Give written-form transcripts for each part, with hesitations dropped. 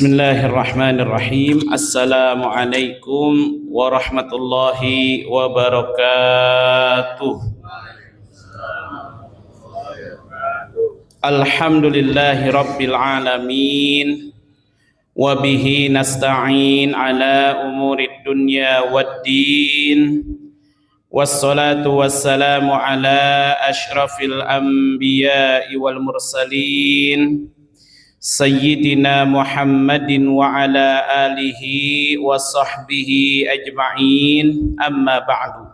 Bismillahirrahmanirrahim. Assalamualaikum warahmatullahi wabarakatuh. Alhamdulillahi rabbil alamin. Wabihi nasta'in ala umurid dunya waddin. Wassalatu wassalamu ala ashrafil anbiya'i wal mursalin Sayyidina Muhammadin wa ala alihi wa sahbihi ajma'in, amma ba'du.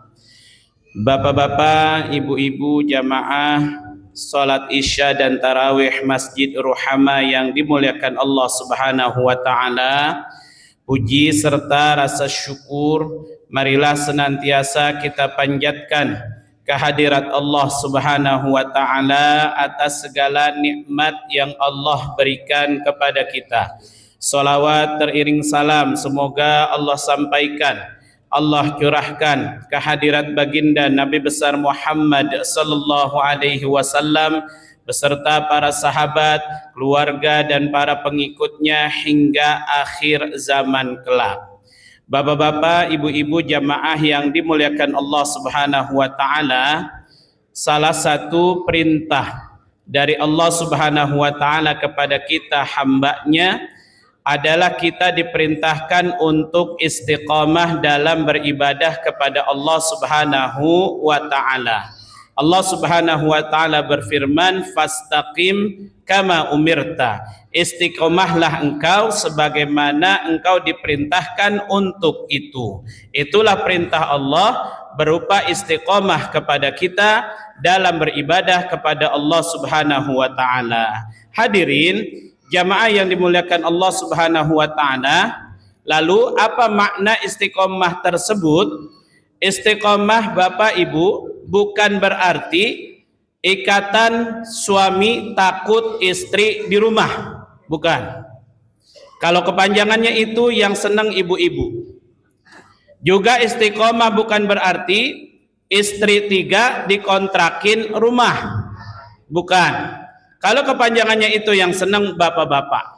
Bapak-bapak, ibu-ibu jamaah salat isya dan tarawih Masjid Ruhama yang dimuliakan Allah Subhanahu wa ta'ala, puji serta rasa syukur marilah senantiasa kita panjatkan kehadirat Allah Subhanahu wa ta'ala atas segala nikmat yang Allah berikan kepada kita. Salawat teriring salam semoga Allah sampaikan, Allah curahkan kehadirat baginda Nabi besar Muhammad sallallahu alaihi wasallam beserta para sahabat, keluarga dan para pengikutnya hingga akhir zaman kelak. Bapak-bapak, ibu-ibu jamaah yang dimuliakan Allah Subhanahu wa ta'ala, salah satu perintah dari Allah Subhanahu wa ta'ala kepada kita hambanya adalah kita diperintahkan untuk istiqamah dalam beribadah kepada Allah Subhanahu wa ta'ala. Allah Subhanahu wa ta'ala berfirman, fastaqim kama umirta, istiqomahlah engkau sebagaimana engkau diperintahkan untuk itu. Itulah perintah Allah berupa istiqomah kepada kita dalam beribadah kepada Allah Subhanahu wa ta'ala. Hadirin jamaah yang dimuliakan Allah Subhanahu wa ta'ala, lalu apa makna istiqomah tersebut? Istiqomah Bapak Ibu bukan berarti ikatan suami takut istri di rumah, bukan. Kalau kepanjangannya itu yang senang ibu-ibu. Juga istiqomah bukan berarti istri 3 dikontrakin rumah, bukan. Kalau kepanjangannya itu yang senang bapak-bapak.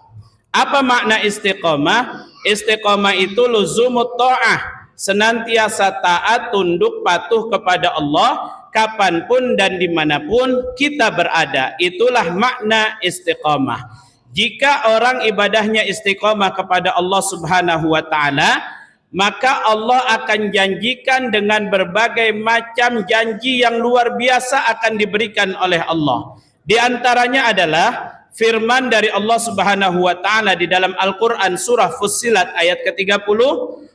Apa makna istiqomah? Istiqomah itu luzumut ta'ah, senantiasa taat tunduk patuh kepada Allah kapanpun dan dimanapun kita berada. Itulah makna istiqomah. Jika orang ibadahnya istiqomah kepada Allah Subhanahu wa ta'ala, maka Allah akan janjikan dengan berbagai macam janji yang luar biasa akan diberikan oleh Allah. Di antaranya adalah firman dari Allah Subhanahu wa ta'ala di dalam Al-Quran surah Fussilat ayat ke-30.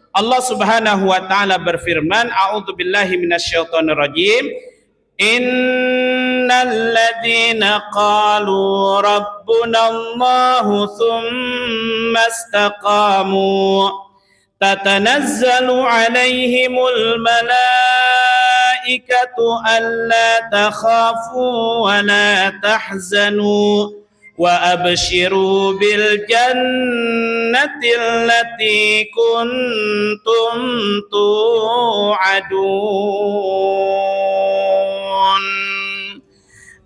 Allah Subhanahu wa ta'ala berfirman, a'udzubillahi minasyaitonir rajim, innal ladzina qalu rabbunallahu tsumma istaqamu tatanazzalu alaihimul malaikatu alla takhafu wa la tahzanu wa abshiru bil jannati allati kuntum tu'adun.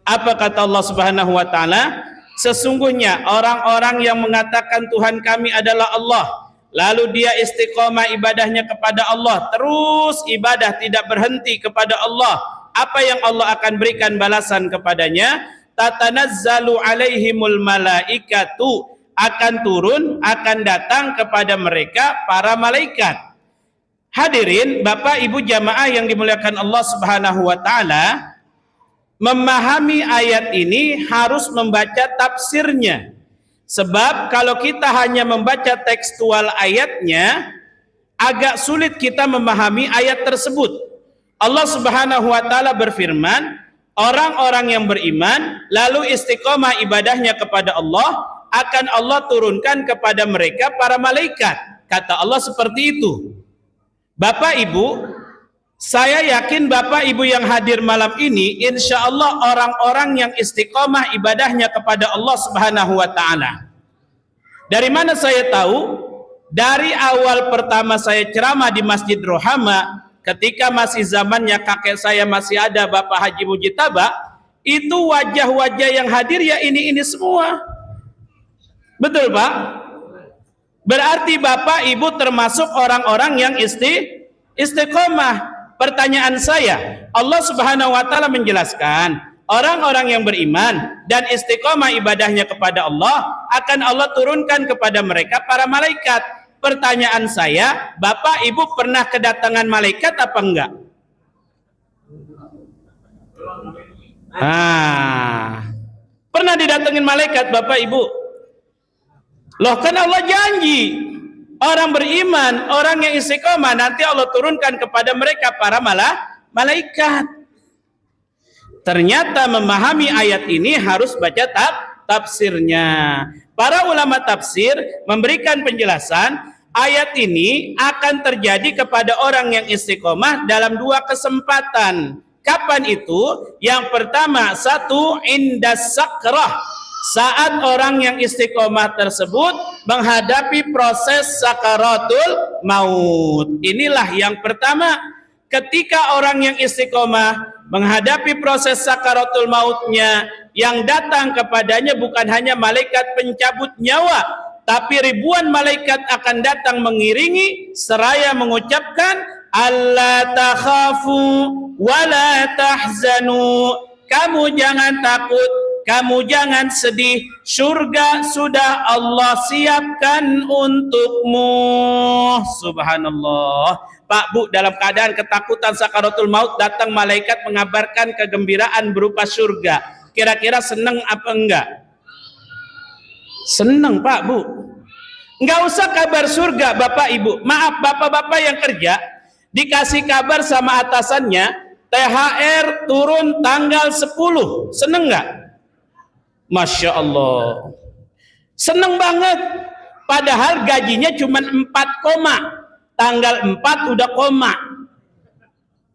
Apa kata Allah Subhanahu wa ta'ala? Sesungguhnya orang-orang yang mengatakan Tuhan kami adalah Allah, lalu dia istiqomah ibadahnya kepada Allah, terus ibadah tidak berhenti kepada Allah, apa yang Allah akan berikan balasan kepadanya? Tatanazzalu alaihimul malaikatu, akan turun, akan datang kepada mereka para malaikat. Hadirin Bapak Ibu jamaah yang dimuliakan Allah Subhanahu wa ta'ala, memahami ayat ini harus membaca tafsirnya. Sebab kalau kita hanya membaca tekstual ayatnya, agak sulit kita memahami ayat tersebut. Allah Subhanahu wa ta'ala berfirman, orang-orang yang beriman lalu istiqomah ibadahnya kepada Allah, akan Allah turunkan kepada mereka para malaikat. Kata Allah seperti itu. Bapak Ibu, saya yakin Bapak Ibu yang hadir malam ini, insya Allah orang-orang yang istiqomah ibadahnya kepada Allah Subhanahu wa ta'ala. Dari mana saya tahu? Dari awal pertama saya ceramah di Masjid Ruhama, ketika masih zamannya kakek saya masih ada, Bapak Haji Mujitaba, itu wajah-wajah yang hadir ya ini semua. Betul Pak? Berarti Bapak Ibu termasuk orang-orang yang istiqomah. Pertanyaan saya, Allah Subhanahu wa taala menjelaskan, orang-orang yang beriman dan istiqomah ibadahnya kepada Allah akan Allah turunkan kepada mereka para malaikat. Pertanyaan saya, Bapak Ibu pernah kedatangan malaikat apa enggak? Pernah didatengin malaikat Bapak Ibu? Loh, kan Allah janji orang beriman, orang yang istiqomah nanti Allah turunkan kepada mereka para malaikat. Ternyata memahami ayat ini harus baca tafsirnya. Para ulama tafsir memberikan penjelasan, ayat ini akan terjadi kepada orang yang istiqomah dalam dua kesempatan. Kapan itu? Yang pertama, satu, indas sakrah, saat orang yang istiqomah tersebut menghadapi proses sakaratul maut. Inilah yang pertama. Ketika orang yang istiqomah menghadapi proses sakaratul mautnya, yang datang kepadanya bukan hanya malaikat pencabut nyawa, tapi ribuan malaikat akan datang mengiringi seraya mengucapkan, alla takhafu wala tahzanu, kamu jangan takut, kamu jangan sedih, surga sudah Allah siapkan untukmu. Subhanallah. Pak Bu, dalam keadaan ketakutan sakaratul maut, datang malaikat mengabarkan kegembiraan berupa surga. Kira-kira senang apa enggak? Senang Pak Bu. Enggak usah kabar surga Bapak Ibu. Maaf, bapak-bapak yang kerja dikasih kabar sama atasannya, THR turun tanggal 10. Seneng enggak? Masya Allah. Seneng banget. Padahal gajinya cuma 4 koma. Tanggal 4 udah koma.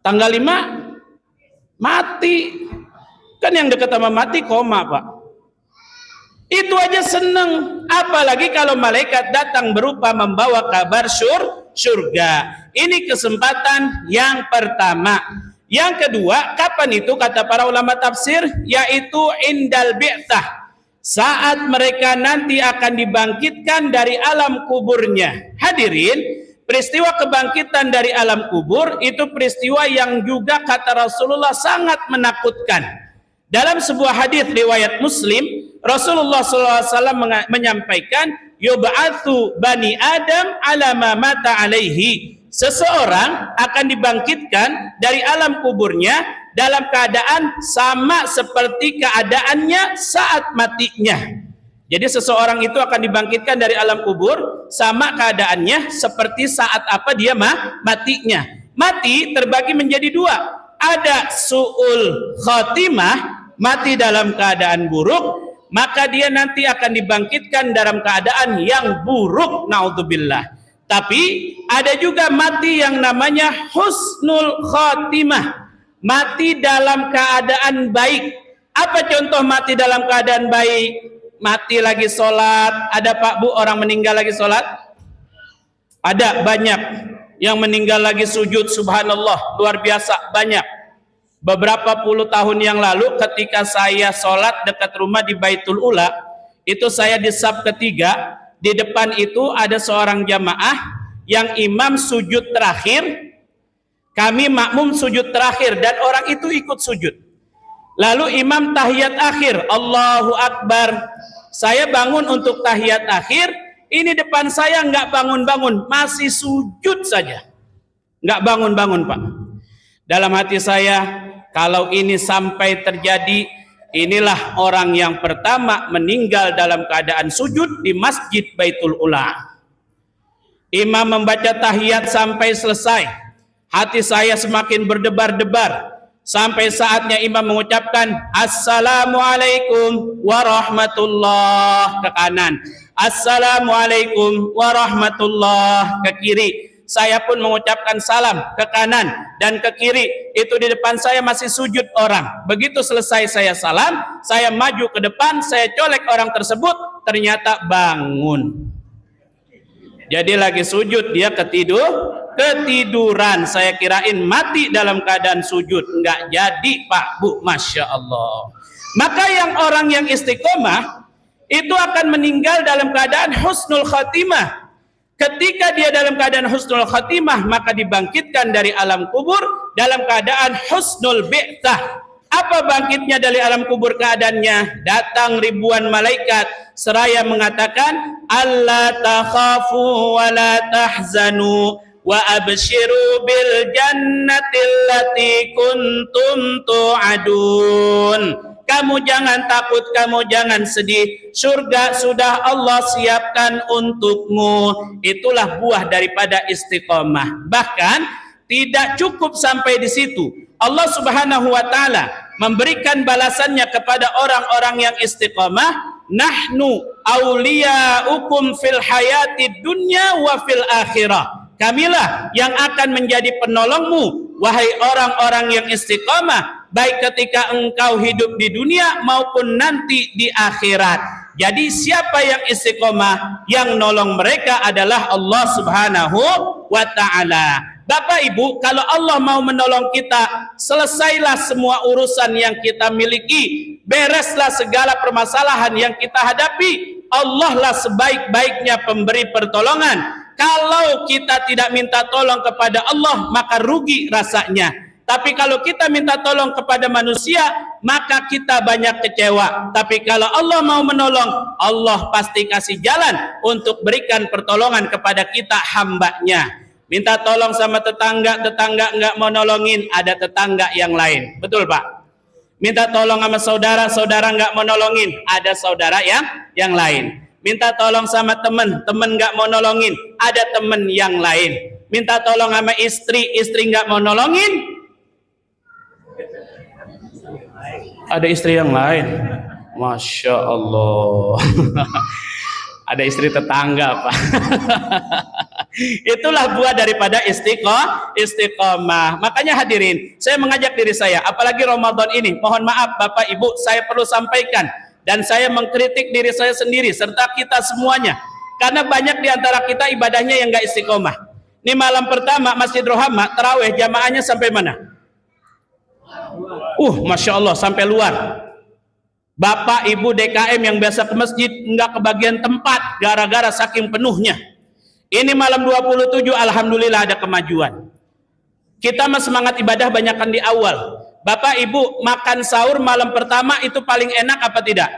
Tanggal 5 mati. Kan yang dekat sama mati koma, Pak. Itu aja seneng. Apalagi kalau malaikat datang berupa membawa kabar surga. Ini kesempatan yang pertama. Yang kedua, kapan itu kata para ulama tafsir? Yaitu indal bi'tsah. Saat mereka nanti akan dibangkitkan dari alam kuburnya. Hadirin, peristiwa kebangkitan dari alam kubur itu peristiwa yang juga kata Rasulullah sangat menakutkan. Dalam sebuah hadis riwayat Muslim, Rasulullah SAW menyampaikan, yub'atsu bani Adam ala ma mata alaihi. Seseorang akan dibangkitkan dari alam kuburnya dalam keadaan sama seperti keadaannya saat matinya. Jadi seseorang itu akan dibangkitkan dari alam kubur sama keadaannya seperti saat apa dia matinya. Mati terbagi menjadi dua. Ada su'ul khotimah, mati dalam keadaan buruk, maka dia nanti akan dibangkitkan dalam keadaan yang buruk, naudzubillah. Tapi ada juga mati yang namanya husnul khotimah, mati dalam keadaan baik. Apa contoh mati dalam keadaan baik? Mati lagi sholat. Ada Pak Bu orang meninggal lagi sholat? Ada banyak. Yang meninggal lagi sujud, subhanallah, luar biasa banyak. Beberapa puluh tahun yang lalu ketika saya sholat dekat rumah di Baitul Ula, itu saya di saf ketiga. Di depan itu ada seorang jamaah yang imam sujud terakhir, kami makmum sujud terakhir, dan orang itu ikut sujud. Lalu imam tahiyat akhir, Allahu Akbar. Saya bangun untuk tahiyat akhir, ini depan saya nggak bangun-bangun, masih sujud saja, nggak bangun-bangun Pak. Dalam hati saya, kalau ini sampai terjadi, inilah orang yang pertama meninggal dalam keadaan sujud di Masjid Baitul Ula. Imam membaca tahiyat sampai selesai. Hati saya semakin berdebar-debar. Sampai saatnya imam mengucapkan Assalamualaikum warahmatullah ke kanan. Assalamualaikum warahmatullah ke kiri. Saya pun mengucapkan salam ke kanan dan ke kiri. Itu di depan saya masih sujud orang. Begitu selesai saya salam, saya maju ke depan, saya colek orang tersebut, ternyata bangun. Jadi lagi sujud, dia ketiduran. Saya kirain mati dalam keadaan sujud. Enggak jadi Pak Bu, Masya Allah. Maka orang yang istiqomah itu akan meninggal dalam keadaan husnul khatimah. Ketika dia dalam keadaan husnul khatimah, maka dibangkitkan dari alam kubur dalam keadaan husnul bi'tsah. Apa bangkitnya dari alam kubur keadaannya? Datang ribuan malaikat seraya mengatakan, alla takhafu wa la tahzanu wa abshiru bil jannati allati kuntum tu'adun. Kamu jangan takut, kamu jangan sedih. Surga sudah Allah siapkan untukmu. Itulah buah daripada istiqomah. Bahkan tidak cukup sampai di situ. Allah Subhanahu wa taala memberikan balasannya kepada orang-orang yang istiqomah. Nahnu auliyaukum fil hayati dunya wa fil akhirah. Kamilah yang akan menjadi penolongmu, wahai orang-orang yang istiqomah, baik ketika engkau hidup di dunia maupun nanti di akhirat. Jadi siapa yang istiqomah, yang nolong mereka adalah Allah Subhanahu wa ta'ala. Bapak Ibu, kalau Allah mau menolong kita, selesailah semua urusan yang kita miliki, bereslah segala permasalahan yang kita hadapi. Allah lah sebaik-baiknya pemberi pertolongan. Kalau kita tidak minta tolong kepada Allah, maka rugi rasanya. Tapi kalau kita minta tolong kepada manusia, maka kita banyak kecewa. Tapi kalau Allah mau menolong, Allah pasti kasih jalan untuk berikan pertolongan kepada kita hambanya. Minta tolong sama tetangga, tetangga nggak mau nolongin, ada tetangga yang lain. Betul Pak? Minta tolong sama saudara, saudara nggak mau nolongin, ada saudara yang lain. Minta tolong sama teman, teman nggak mau nolongin, ada teman yang lain. Minta tolong sama istri, istri nggak mau nolongin, ada istri yang lain. Masya Allah. Ada istri tetangga Pak. Itulah buah daripada istiqomah. Makanya hadirin, saya mengajak diri saya, apalagi Ramadan ini, mohon maaf Bapak Ibu, saya perlu sampaikan dan saya mengkritik diri saya sendiri serta kita semuanya, karena banyak di antara kita ibadahnya yang gak istiqomah. Ini malam pertama Masjid Rohama tarawih jamaahnya sampai mana? Masya Allah, sampai luar. Bapak Ibu DKM yang biasa ke masjid nggak kebagian tempat gara-gara saking penuhnya. Ini malam 27 alhamdulillah ada kemajuan. Kita mah semangat ibadah banyakkan di awal. Bapak Ibu makan sahur malam pertama itu paling enak apa tidak?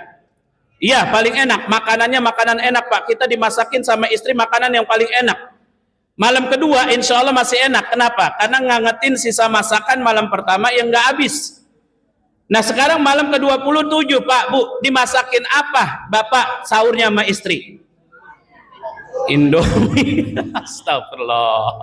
Iya, paling enak. Makanannya makanan enak Pak. Kita dimasakin sama istri makanan yang paling enak. Malam kedua insya Allah masih enak. Kenapa? Karena ngangetin sisa masakan malam pertama yang nggak habis. Nah sekarang malam ke-27 Pak Bu, dimasakin apa Bapak sahurnya sama istri? Indomie. Astagfirullah.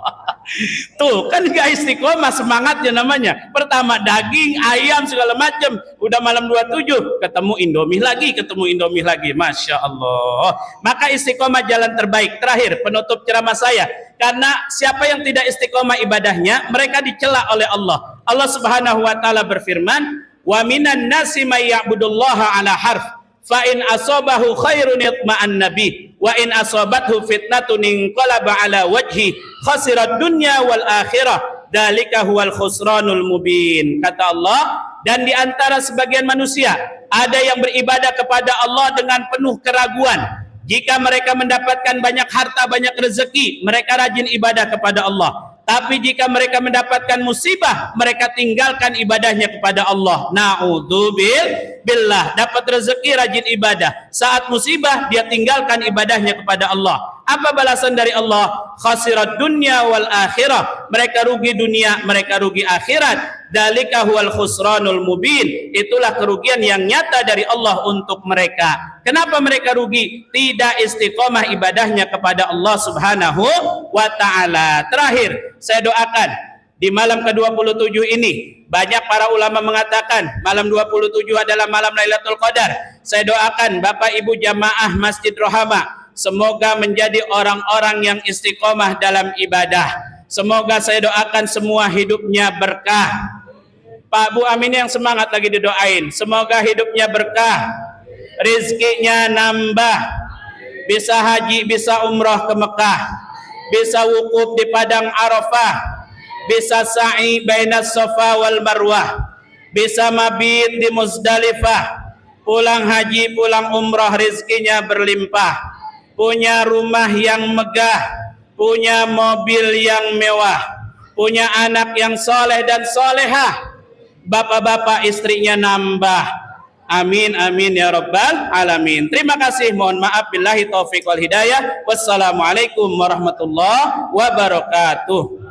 Tuh kan gak istiqomah semangatnya namanya. Pertama daging, ayam segala macam. Udah malam 27 ketemu Indomie lagi, Masya Allah. Maka istiqomah jalan terbaik. Terakhir penutup ceramah saya, karena siapa yang tidak istiqomah ibadahnya, mereka dicela oleh Allah. Allah Subhanahu wa taala berfirman, wa minan nasi may ya'budullaha ala harf fa in asabahu khairun itma'anna bi wa in asabathu fitnatun inqalaba ala wajhi khasirat dunya wal akhirah dzalika huwal khusranul mubin. Kata Allah, dan di antara sebagian manusia ada yang beribadah kepada Allah dengan penuh keraguan. Jika mereka mendapatkan banyak harta, banyak rezeki, mereka rajin ibadah kepada Allah. Tapi jika mereka mendapatkan musibah, mereka tinggalkan ibadahnya kepada Allah. Na'udzubillah. Dapat rezeki rajin ibadah. Saat musibah dia tinggalkan ibadahnya kepada Allah. Apa balasan dari Allah? Khasirat dunya wal akhirah. Mereka rugi dunia, mereka rugi akhirat. Dzalika huwal khusranul mubin. Itulah kerugian yang nyata dari Allah untuk mereka. Kenapa mereka rugi? Tidak istiqomah ibadahnya kepada Allah Subhanahu wa ta'ala. Terakhir, saya doakan di malam ke-27 ini, banyak para ulama mengatakan malam 27 adalah malam Lailatul Qadar. Saya doakan Bapak Ibu jamaah Masjid Rohama, semoga menjadi orang-orang yang istiqomah dalam ibadah. Semoga saya doakan semua hidupnya berkah. Pak Bu Amin yang semangat lagi didoain. Semoga hidupnya berkah, rizkinya nambah, bisa haji, bisa umroh ke Mekah, bisa wukuf di padang Arafah, bisa sa'i bainas Safa wal Marwah, bisa mabit di Muzdalifah, pulang haji, pulang umroh rizkinya berlimpah, punya rumah yang megah, punya mobil yang mewah, punya anak yang soleh dan solehah, bapak-bapak istrinya nambah. Amin amin ya rabbal alamin. Terima kasih, mohon maaf, billahi taufiq wal hidayah. Wassalamualaikum warahmatullahi wabarakatuh.